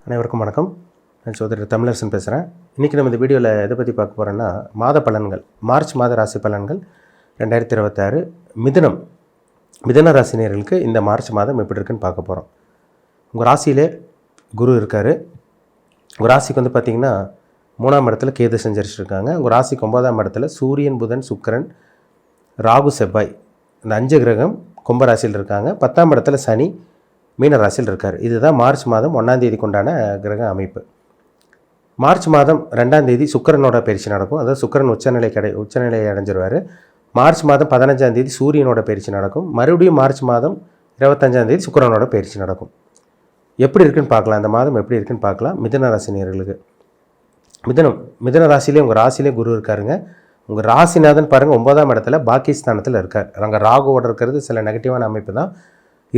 அனைவருக்கும் வணக்கம். நான் சோதரர் தமிழரசன் பேசுகிறேன். இன்றைக்கி நம்ம இந்த வீடியோவில் எதை பற்றி பார்க்க போகிறோன்னா, மாத பலன்கள், மார்ச் மாத ராசி பலன்கள் 2026 மிதுன ராசினியர்களுக்கு இந்த மார்ச் மாதம் எப்படி இருக்குன்னு பார்க்க போகிறோம். உங்கள் ராசியிலே குரு இருக்கார். உங்கள் ராசிக்கு வந்து பார்த்திங்கன்னா 3ஆம் இடத்துல கேது சஞ்சரிச்சிருக்காங்க. உங்கள் ராசிக்கு 9ஆம் இடத்துல சூரியன், புதன், சுக்கிரன், ராகு, செவ்வாய் இந்த 5 கிரகம் கும்பராசியில் இருக்காங்க. 10ஆம் இடத்துல சனி மீன ராசியில் இருக்கார். இதுதான் மார்ச் மாதம் 1ஆம் தேதிக்கு உண்டான கிரக அமைப்பு. மார்ச் மாதம் 2ஆம் தேதி சுக்கிரனோட பயிற்சி நடக்கும். அதாவது சுக்கிரன் உச்சநிலை அடைஞ்சிருவார். மார்ச் மாதம் 15ஆம் தேதி சூரியனோட பயிற்சி நடக்கும். மறுபடியும் மார்ச் மாதம் 25ஆம் தேதி சுக்கிரனோட பயிற்சி நடக்கும். எப்படி இருக்குன்னு பார்க்கலாம். இந்த மாதம் எப்படி இருக்குன்னு பார்க்கலாம். மிதுன ராசினியர்களுக்கு மிதுன ராசியிலே உங்கள் ராசியிலே குரு இருக்காருங்க. உங்கள் ராசிநாதன் பாருங்கள் 9ஆம் இடத்துல பாகிஸ்தானத்தில் இருக்கார். அங்கே ராகுவோட இருக்கிறது சில நெகட்டிவான அமைப்பு தான்.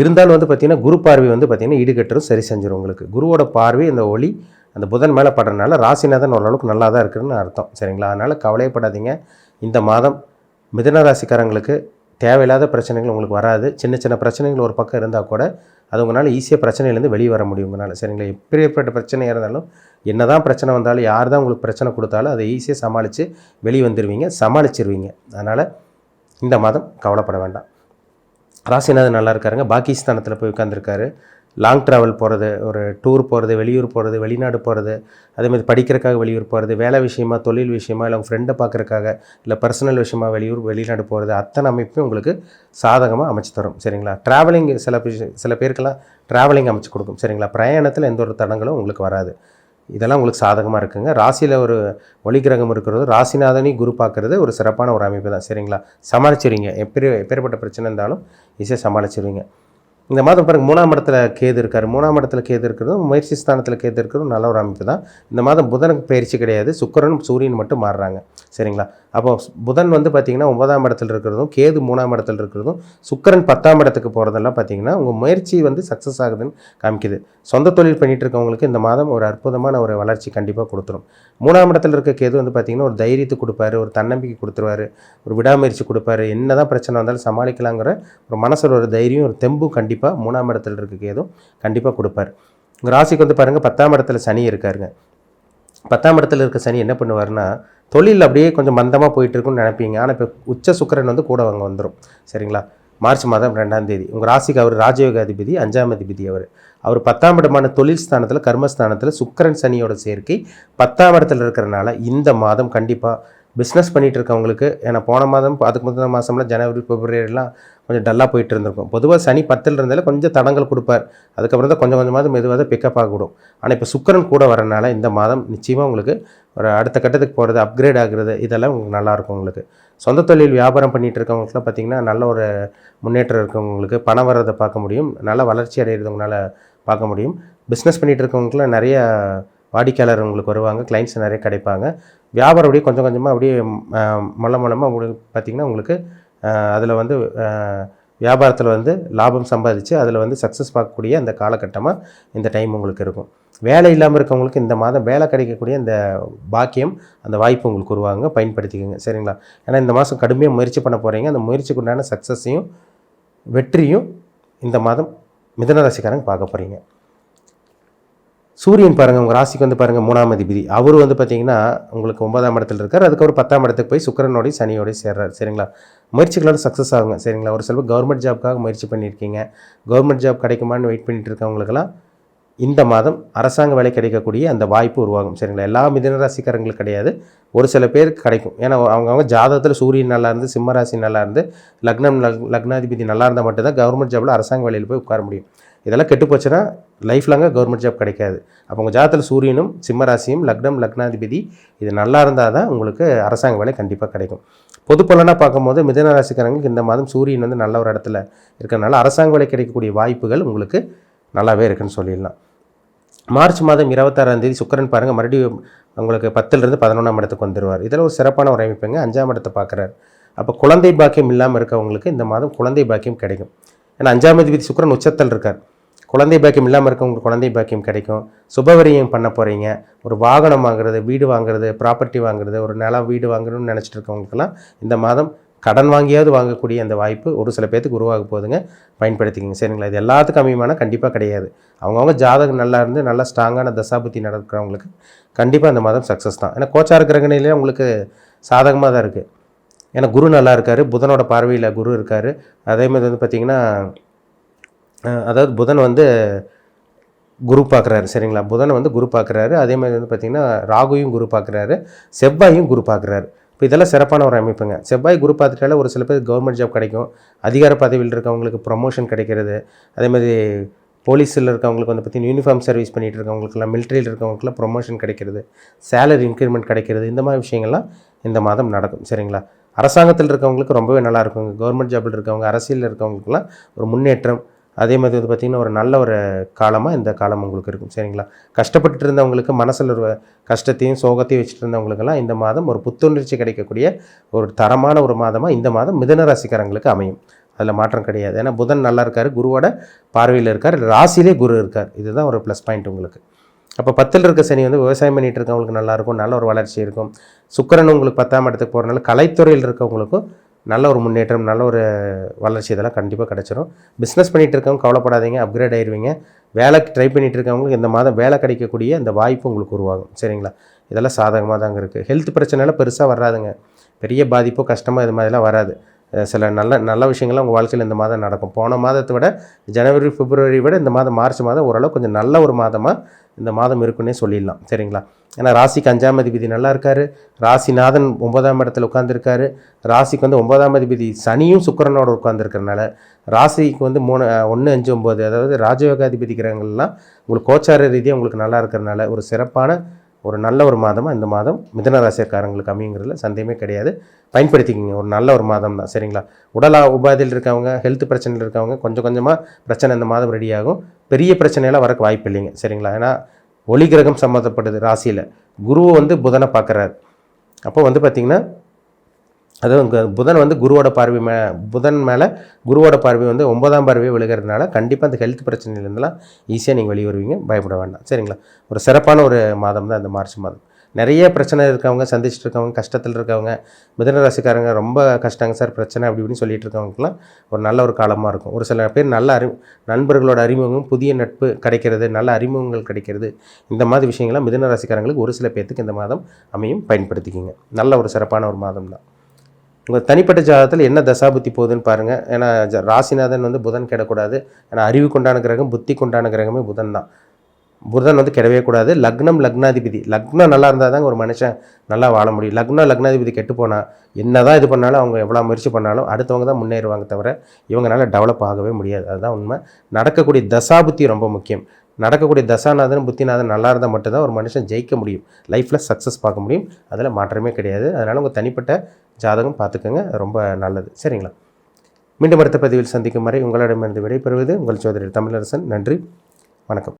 இருந்தாலும் வந்து பார்த்திங்கன்னா குரு பார்வை வந்து பார்த்திங்கன்னா ஈடுகட்டுரும், சரி செஞ்சிடும். உங்களுக்கு குருவோட பார்வை இந்த ஒளி அந்த புதன் மேலே படுறதுனால ராசிநாதன் ஓரளவுக்கு நல்லா தான் இருக்குதுன்னு அர்த்தம். சரிங்களா? அதனால் கவலைப்படாதீங்க. இந்த மாதம் மிதுன ராசிக்காரங்களுக்கு தேவையில்லாத பிரச்சனைகள் உங்களுக்கு வராது. சின்ன சின்ன பிரச்சனைகள் ஒரு பக்கம் இருந்தால் கூட அது உங்களால் ஈஸியாக பிரச்சனையிலேருந்து வெளியே வர முடியும் உங்களால். சரிங்களா? எப்படிப்பட்ட பிரச்சனையாக இருந்தாலும், என்ன தான் பிரச்சனை வந்தாலும், யார் தான் உங்களுக்கு பிரச்சனை கொடுத்தாலும் அதை ஈஸியாக சமாளித்து வெளியே வந்துடுவீங்க, சமாளிச்சிருவீங்க. அதனால் இந்த மாதம் கவலைப்பட வேண்டாம். ராசிநாதன் நல்லா இருக்காருங்க. பாகிஸ்தானத்தில் போய் உட்காந்துருக்காரு. லாங் ட்ராவல் போகிறது, ஒரு டூர் போகிறது, வெளியூர் போகிறது, வெளிநாடு போகிறது, அதேமாதிரி படிக்கிறதுக்காக வெளியூர் போகிறது, வேலை விஷயமா, தொழில் விஷயமா, இல்லை உங்கள் ஃப்ரெண்டை பார்க்குறக்காக, இல்லை பர்சனல் விஷயமா வெளிநாடு போகிறது, அத்தனை அமைப்பும் உங்களுக்கு சாதகமாக அமைச்சு தரும். சரிங்களா? ட்ராவலிங் சில பேருக்கெல்லாம் ட்ராவலிங் அமைச்சு கொடுக்கும். சரிங்களா? பிரயாணத்தில் எந்த ஒரு தடங்களும் உங்களுக்கு வராது. இதெல்லாம் உங்களுக்கு சாதகமாக இருக்குங்க. ராசியில் ஒரு ஒளி கிரகம் இருக்கிறது, ராசிநாதனையும் குரு பார்க்குறது ஒரு சிறப்பான ஒரு அமைப்பு தான். சரிங்களா? சமாளிச்சிருவீங்க. எப்பேற்பட்ட பிரச்சனை இருந்தாலும் ஈஸியாக சமாளிச்சிருவீங்க. இந்த மாதம் பாருங்கள் 3ஆம் இடத்துல கேது இருக்கார். 3ஆம் இடத்துல கேது இருக்கிறதும் முயற்சி ஸ்தானத்தில் கேது இருக்கிறதும் நல்ல ஒரு அமைப்பு தான். இந்த மாதம் புதனுக்கு பயிற்சி கிடையாது, சுக்கிரனும் சூரியன் மட்டும் மாறுறாங்க. சரிங்களா? அப்போ புதன் வந்து பார்த்திங்கன்னா 9ஆம் இடத்துல இருக்கிறதும், கேது 3ஆம் இடத்துல இருக்கிறதும், சுக்கிரன் 10ஆம் இடத்துக்கு போகிறதெல்லாம் பார்த்திங்கன்னா உங்கள் முயற்சி வந்து சக்ஸஸ் ஆகுதுன்னு காமிக்குது. சொந்த தொழில் பண்ணிகிட்டு இருக்கவங்களுக்கு இந்த மாதம் ஒரு அற்புதமான ஒரு வளர்ச்சி கண்டிப்பாக கொடுத்துரும். 3ஆம் இடத்துல இருக்க கேது வந்து பார்த்திங்கன்னா ஒரு தைரியத்தை கொடுப்பாரு, ஒரு தன்னம்பிக்கை கொடுத்துருவார், ஒரு விடாமுயற்சி கொடுப்பாரு. என்ன தான் பிரச்சனை வந்தாலும் சமாளிக்கலாங்கிற ஒரு மனசில் ஒரு தைரியம், ஒரு தெம்பும் கண்டிப்பாக 3ஆம் இடத்துல இருக்க கேதும் கண்டிப்பாக கொடுப்பார். உங்கள் ராசிக்கு வந்து பாருங்கள் 10ஆம் இடத்துல சனி இருக்காருங்க. 10ஆம் இடத்துல இருக்க சனி என்ன பண்ணுவார்னா, தொழில் அப்படியே கொஞ்சம் மந்தமாக போயிட்டுருக்குன்னு நினைப்பீங்க. ஆனால் இப்போ உச்ச சுக்கிரன் வந்து கூட அவங்க வந்துடும். சரிங்களா? மார்ச் மாதம் 2ஆம் தேதி உங்கள் ராசிக்கு அவர் ராஜயோக அதிபதி, 5ஆம் அதிபதி. அவர் 10ஆம் இடமான தொழில் ஸ்தானத்தில், கர்மஸ்தானத்தில் சுக்கிரன் சனியோட சேர்க்கை 10ஆம் இடத்துல இருக்கிறனால இந்த மாதம் கண்டிப்பாக பிஸ்னஸ் பண்ணிகிட்டு இருக்கவங்களுக்கு, ஏன்னா போன மாதம் அதுக்கு முதல் மாதம்லாம் ஜனவரி, பிப்ரவரிலாம் கொஞ்சம் டல்லாக போயிட்டு இருந்திருக்கும். பொதுவாக சனி 10ல் இருந்தாலும் கொஞ்சம் தடங்கள் கொடுப்பார். அதுக்கப்புறம் தான் கொஞ்சம் கொஞ்சமாக மெதுவாக தான் பிக்கப் ஆகிடும். ஆனால் இப்போ சுக்கிரன் கூட வரனால இந்த மாதம் நிச்சயமாக உங்களுக்கு ஒரு அடுத்த கட்டத்துக்கு போகிறது, அப்கிரேட் ஆகுறது, இதெல்லாம் உங்களுக்கு நல்லாயிருக்கும். உங்களுக்கு சொந்த தொழில் வியாபாரம் பண்ணிகிட்டு இருக்கவங்களுக்குலாம் பார்த்திங்கன்னா நல்ல ஒரு முன்னேற்றம் இருக்கவங்களுக்கு பணம் வர்றதை பார்க்க முடியும். நல்ல வளர்ச்சி அடைகிறவங்களால பார்க்க முடியும். பிஸ்னஸ் பண்ணிகிட்டு இருக்கவங்களுக்குலாம் நிறைய வாடிக்கையாளர் உங்களுக்கு வருவாங்க, கிளைண்ட்ஸ் நிறைய கிடைப்பாங்க. வியாபாரம் அப்படியே கொஞ்சம் கொஞ்சமாக அப்படியே மூலமாக உங்களுக்கு பார்த்திங்கன்னா உங்களுக்கு அதில் வந்து வியாபாரத்தில் வந்து லாபம் சம்பாதிச்சு அதில் வந்து சக்ஸஸ் பார்க்கக்கூடிய அந்த காலகட்டமாக இந்த டைம் உங்களுக்கு இருக்கும். வேலை இல்லாமல் இருக்கவங்களுக்கு இந்த மாதம் வேலை கிடைக்கக்கூடிய இந்த பாக்கியம், அந்த வாய்ப்பு உங்களுக்கு உருவாங்க, பயன்படுத்திக்கோங்க. சரிங்களா? ஏன்னா இந்த மாதம் கடுமையாக முயற்சி பண்ண போகிறீங்க. அந்த முயற்சிக்கு உண்டான சக்ஸஸையும் வெற்றியும் இந்த மாதம் மிதுன ராசிக்காரங்க பார்க்க போகிறீங்க. சூரியன் பாருங்கள் உங்கள் ராசிக்கு வந்து பாருங்கள் 3ஆம் அதிபதி. அவர் வந்து பார்த்திங்கன்னா உங்களுக்கு 9ஆம் இடத்துல இருக்கார். அதுக்கப்புறம் 10ஆம் இடத்துக்கு போய் சுக்கிரனோடையும் சனியோடையும் சேர்றார். சரிங்களா? முயற்சிகளோட சக்ஸஸ் ஆகுங்க. சரிங்களா? ஒரு சில கவர்மெண்ட் ஜாப்க்காக முயற்சி பண்ணியிருக்கீங்க, கவர்மெண்ட் ஜாப் கிடைக்குமான்னு வெயிட் பண்ணிட்டு இருக்கவங்களுக்கெல்லாம் இந்த மாதம் அரசாங்க வேலை கிடைக்கக்கூடிய அந்த வாய்ப்பு உருவாகும். சரிங்களா? எல்லா மிதுன ராசிக்காரங்களுக்கு கிடையாது, ஒரு சில பேருக்கு கிடைக்கும். ஏன்னா அவங்கவுங்க ஜாதகத்தில் சூரியன் நல்லா இருந்து, சிம்மராசி நல்லா இருந்து, லக்னாதிபதி நல்லா இருந்தால் மட்டும்தான் கவர்மெண்ட் ஜாபில் அரசாங்க வேலையில் போய் உட்கார முடியும். இதெல்லாம் கெட்டு போச்சுன்னா லைஃப் லாங்காக கவர்மெண்ட் ஜாப் கிடைக்காது. அப்போ உங்கள் ஜாதகத்தில் சூரியனும் சிம்மராசியும் லக்னாதிபதி இது நல்லா இருந்தால் தான் உங்களுக்கு அரசாங்க வேலை கண்டிப்பாக கிடைக்கும். பொது பலனாக பார்க்கும்போது மிதுன ராசிக்காரங்களுக்கு இந்த மாதம் சூரியன் வந்து நல்ல ஒரு இடத்துல இருக்கிறனால அரசாங்க வேலை கிடைக்கக்கூடிய வாய்ப்புகள் உங்களுக்கு நல்லாவே இருக்குன்னு சொல்லிடலாம். மார்ச் மாதம் 26ஆம் தேதி சுக்கிரன் பாருங்கள் மறுபடியும் உங்களுக்கு 10லேருந்து 11ஆம் இடத்துக்கு வந்துடுவார். இதில் ஒரு சிறப்பான ஒரு அமைப்புங்க. 5ஆம் இடத்தை பார்க்குறாரு. அப்போ குழந்தை பாக்கியம் இல்லாமல் இருக்கவங்களுக்கு இந்த மாதம் குழந்தை பாக்கியம் கிடைக்கும். ஏன்னா 5ஆம் அதிபதி சுக்கிரன் உச்சத்தில் இருக்கார். குழந்தை பாக்கியம் இல்லாமல் இருக்கவங்களுக்கு குழந்தை பாக்கியம் கிடைக்கும். சுபவரியம் பண்ண போகிறீங்க, ஒரு வாகனம் வாங்குறது, வீடு வாங்குறது, ப்ராப்பர்ட்டி வாங்குறது, ஒரு நிலம் வீடு வாங்கணும்னு நினச்சிட்டு இருக்கவங்களுக்கெல்லாம் இந்த மாதம் கடன் வாங்கியாவது வாங்கக்கூடிய அந்த வாய்ப்பு ஒரு சில பேர்த்துக்கு உருவாக போகுதுங்க, பயன்படுத்திக்கங்க. சரிங்களா? இது எல்லாத்துக்கும் அமையுமானா கண்டிப்பாக கிடையாது. அவங்கவுங்க ஜாதகம் நல்லா இருந்து நல்லா ஸ்ட்ராங்கான தசாபுத்தி நடக்கிறவங்களுக்கு கண்டிப்பாக அந்த மாதம் சக்ஸஸ் தான். ஏன்னா கோச்சார கிரகணிலே உங்களுக்கு சாதகமாக தான் இருக்குது. ஏன்னா குரு நல்லா இருக்கார், புதனோட பார்வையில் குரு இருக்கார். அதே மாதிரி வந்து பார்த்திங்கன்னா அதாவது புதன் வந்து குரு பார்க்குறாரு. சரிங்களா? புதனை வந்து குரு பார்க்குறாரு. அதே மாதிரி வந்து பார்த்திங்கன்னா ராகுவையும் குரு பார்க்குறாரு, செவ்வாயும் குரு பார்க்குறாரு. இப்போ இதெல்லாம் சிறப்பான ஒரு அமைப்புங்க. செவ்வாய் குரு பார்த்துட்டாலே ஒரு சில பேர் கவர்மெண்ட் ஜாப் கிடைக்கும், அதிகார பதவியில் இருக்கவங்களுக்கு ப்ரொமோஷன் கிடைக்கிறது. அதே மாதிரி போலீஸில் இருக்கவங்களுக்கு வந்து பார்த்திங்கன்னா யூனிஃபார்ம் சர்வீஸ் பண்ணிகிட்டு இருக்கவங்களுக்குலாம், மிலிட்ரியில் இருக்கவங்களுக்குலாம் ப்ரொமோஷன் கிடைக்கிறது, சேலரி இன்க்ரிமெண்ட் கிடைக்கிறது. இந்த மாதிரி விஷயங்கள்லாம் இந்த மாதம் நடக்கும். சரிங்களா? அரசாங்கத்தில் இருக்கவங்களுக்கு ரொம்பவே நல்லா இருக்குங்க. கவர்மெண்ட் ஜாப்பில் இருக்கவங்க, அரசியலில் இருக்கவங்களுக்குலாம் ஒரு முன்னேற்றம். அதே மாதிரி வந்து பார்த்திங்கன்னா ஒரு நல்ல ஒரு காலமாக இந்த காலம் உங்களுக்கு இருக்கும். சரிங்களா? கஷ்டப்பட்டுட்டு இருந்தவங்களுக்கு மனசில் ஒரு கஷ்டத்தையும் சோகத்தையும் வச்சுட்டு இருந்தவங்களுக்கெல்லாம் இந்த மாதம் ஒரு புத்துணர்ச்சி கிடைக்கக்கூடிய ஒரு தரமான ஒரு மாதமாக இந்த மாதம் மிதுன ராசிக்காரங்களுக்கு அமையும். அதில் மாற்றம் கிடையாது. ஏன்னா புதன் நல்லா இருக்கார், குருவோட பார்வையில் இருக்கார், ராசியிலே குரு இருக்கார். இதுதான் ஒரு ப்ளஸ் பாயிண்ட் உங்களுக்கு. அப்போ 10ல் இருக்க சனி வந்து விவசாயம் பண்ணிகிட்டு இருக்கவங்களுக்கு நல்லாயிருக்கும், நல்ல ஒரு வளர்ச்சி இருக்கும். சுக்கிரன் உங்களுக்கு 10ஆம் இடத்துக்கு போகிறனால கலைத்துறையில் இருக்கவங்களுக்கும் நல்ல ஒரு முன்னேற்றம், நல்ல ஒரு வளர்ச்சி இதெல்லாம் கண்டிப்பாக கிடச்சிரும். பிஸ்னஸ் பண்ணிகிட்டு இருக்கவங்க கவலைப்படாதீங்க, அப்கிரேட் ஆயிடுவீங்க. வேலைக்கு ட்ரை பண்ணிகிட்டு இருக்கவங்களுக்கு இந்த மாதம் வேலை கிடைக்கக்கூடிய அந்த வாய்ப்பு உங்களுக்கு உருவாகும். சரிங்களா? இதெல்லாம் சாதகமாக தாங்க இருக்குது. ஹெல்த் பிரச்சனைலாம் பெருசாக வராதுங்க, பெரிய பாதிப்போ கஷ்டமோ இது மாதிரிலாம் வராது. சில நல்ல விஷயங்கள்லாம் உங்கள் வாழ்க்கையில் இந்த மாதம் நடக்கும். போன மாதத்தை விட ஜனவரி பிப்ரவரி விட இந்த மாதம் மார்ச் மாதம் ஓரளவு கொஞ்சம் நல்ல ஒரு மாதமாக இந்த மாதம் இருக்குன்னே சொல்லிடலாம். சரிங்களா? ஏன்னா ராசிக்கு 5ஆம் அதிபதி நல்லா இருக்கார், ராசிநாதன் 9ஆம் இடத்துல உட்காந்துருக்காரு, ராசிக்கு வந்து 9ஆம் அதிபதி சனியும் சுக்கிரனோட உட்காந்துருக்கிறனால ராசிக்கு வந்து 3, 1, 5, 9 அதாவது ராஜயோகாதிபதி கிரகங்கள்லாம் உங்களுக்கு கோச்சார ரீதியாக உங்களுக்கு நல்லா இருக்கிறனால ஒரு சிறப்பான ஒரு நல்ல ஒரு மாதமாக இந்த மாதம் மிதுன ராசிக்காரங்களுக்கு அமையுங்கிறதுல சந்தேகமே கிடையாது. பயன்படுத்திக்கிங்க. ஒரு நல்ல ஒரு மாதம் தான். சரிங்களா? உடல் உபாதையில் இருக்கவங்க, ஹெல்த் பிரச்சனையில் இருக்கவங்க கொஞ்சம் கொஞ்சமாக பிரச்சனை இந்த மாதம் ரெடியாகும். பெரிய பிரச்சனையெல்லாம் வரக்கு வாய்ப்பு இல்லைங்க. சரிங்களா? ஏன்னா ஒளி கிரகம் சம்மந்தப்படுது ராசியில். குருவை வந்து புதனை பார்க்குறாரு. அப்போ வந்து பார்த்திங்கன்னா அதுவும் புதன் வந்து குருவோட பார்வை புதன் மேலே குருவோட பார்வை வந்து 9ஆம் பார்வையை விழுகிறதுனால கண்டிப்பாக அந்த ஹெல்த் பிரச்சனையிலேருந்துலாம் ஈஸியாக நீங்கள் வெளியே வருவீங்க, பயப்பட வேண்டாம். சரிங்களா? ஒரு சிறப்பான ஒரு மாதம் தான் இந்த மார்ச் மாதம். நிறைய பிரச்சனை இருக்கவங்க, சந்திச்சுட்டு இருக்கவங்க, கஷ்டத்தில் இருக்கவங்க, மிதுன ராசிக்காரங்க ரொம்ப கஷ்டங்க சார் பிரச்சனை அப்படி இப்படின்னு சொல்லிட்டு இருக்கவங்களுக்குலாம் ஒரு நல்ல ஒரு காலமாக இருக்கும். ஒரு சில பேர் நல்ல நண்பர்களோட அறிமுகம், புதிய நட்பு கிடைக்கிறது, நல்ல அறிமுகங்கள் கிடைக்கிறது, இந்த மாதிரி விஷயங்கள்லாம் மிதுன ராசிக்காரங்களுக்கு ஒரு சில பேர்த்துக்கு இந்த மாதம் அமையும். பயன்படுத்திக்கிங்க. நல்ல ஒரு சிறப்பான ஒரு மாதம் தான். உங்கள் தனிப்பட்ட ஜாதகத்தில் என்ன தசாபுத்தி போகுதுன்னு பாருங்கள். ஏன்னா ராசிநாதன் வந்து புதன் கெடக்கூடாது. ஏன்னா அறிவுக்குண்டான கிரகம், புத்திக்குண்டான கிரகமே புதன் தான். புதன் வந்து கெடவே கூடாது. லக்னம் லக்னாதிபதி, லக்னம் நல்லா இருந்தால் தாங்க ஒரு மனுஷன் நல்லா வாழ முடியும். லக்னாதிபதி கெட்டு போனால் என்ன தான் இது பண்ணாலும், அவங்க எவ்வளோ முயற்சி பண்ணாலும் அடுத்தவங்க தான் முன்னேறுவாங்க தவிர இவங்களால டெவலப் ஆகவே முடியாது. அதுதான் உண்மை. நடக்கக்கூடிய தசாபுத்தி ரொம்ப முக்கியம். நடக்கக்கூடிய தசாநாதன் புத்திநாதன் நல்லா இருந்தால் மட்டும்தான் ஒரு மனுஷன் ஜெயிக்க முடியும், லைஃப்பில் சக்ஸஸ் பார்க்க முடியும். அதில் மாற்றமே கிடையாது. அதனால் உங்கள் தனிப்பட்ட ஜாதகம் பார்த்துக்கோங்க, ரொம்ப நல்லது. சரிங்களா? மீண்டும் அடுத்த பதிவில் சந்திக்கும் வரை உங்களிடமிருந்து விடைபெறுவது உங்கள் சோதரி தமிழரசன். நன்றி, வணக்கம்.